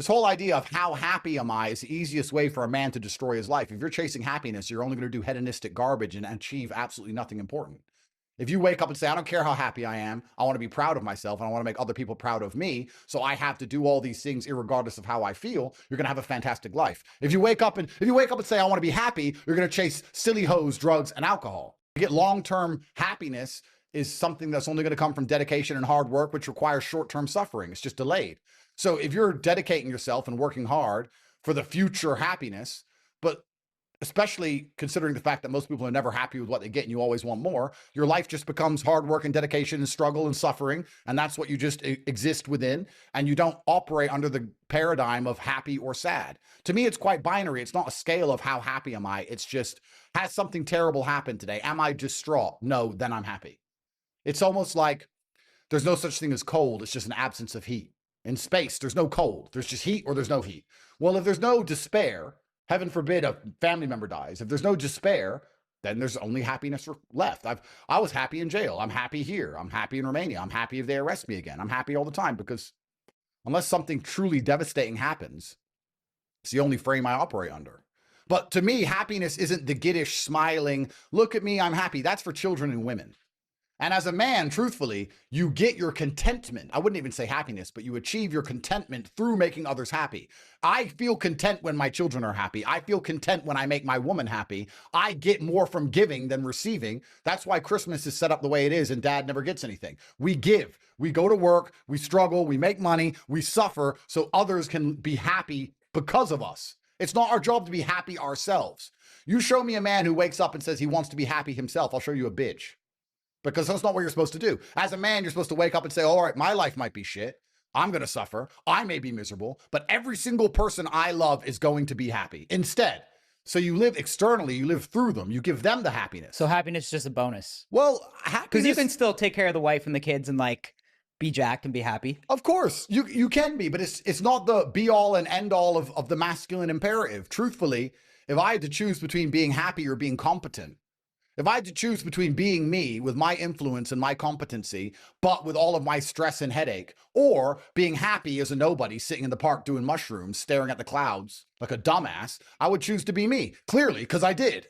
This whole idea of how happy am I is the easiest way for a man to destroy his life. If you're chasing happiness, you're only going to do hedonistic garbage and achieve absolutely nothing important. If you wake up and say, I don't care how happy I am, I want to be proud of myself and I want to make other people proud of me, so I have to do all these things irregardless of how I feel, you're going to have a fantastic life. If you wake up and say, I want to be happy, you're going to chase silly hoes, drugs, and alcohol. To get long-term happiness is something that's only going to come from dedication and hard work, which requires short-term suffering. It's just delayed. So if you're dedicating yourself and working hard for the future happiness, but especially considering the fact that most people are never happy with what they get and you always want more, your life just becomes hard work and dedication and struggle and suffering. And that's what you just exist within. And you don't operate under the paradigm of happy or sad. To me, it's quite binary. It's not a scale of how happy am I. It's just, has something terrible happened today? Am I distraught? No, then I'm happy. It's almost like there's no such thing as cold. It's just an absence of heat. In space, there's no cold. There's just heat or there's no heat. Well, if there's no despair, heaven forbid a family member dies, if there's no despair, then there's only happiness left. I was happy in jail. I'm happy here. I'm happy in Romania. I'm happy if they arrest me again. I'm happy all the time because unless something truly devastating happens, it's the only frame I operate under. But to me, happiness isn't the giddish, smiling, look at me, I'm happy. That's for children and women. And as a man, truthfully, you get your contentment. I wouldn't even say happiness, but you achieve your contentment through making others happy. I feel content when my children are happy. I feel content when I make my woman happy. I get more from giving than receiving. That's why Christmas is set up the way it is and dad never gets anything. We give. We go to work. We struggle. We make money. We suffer so others can be happy because of us. It's not our job to be happy ourselves. You show me a man who wakes up and says he wants to be happy himself, I'll show you a bitch. Because that's not what you're supposed to do. As a man, you're supposed to wake up and say, all right, my life might be shit. I'm going to suffer. I may be miserable, but every single person I love is going to be happy instead. So you live externally, you live through them, you give them the happiness. So happiness is just a bonus. Well, happiness... Because you can still take care of the wife and the kids and like be jacked and be happy. Of course, you can be, but it's not the be all and end all of the masculine imperative. Truthfully, if I had to choose between being happy or being competent, if I had to choose between being me with my influence and my competency, but with all of my stress and headache, or being happy as a nobody sitting in the park doing mushrooms, staring at the clouds like a dumbass, I would choose to be me, clearly, because I did.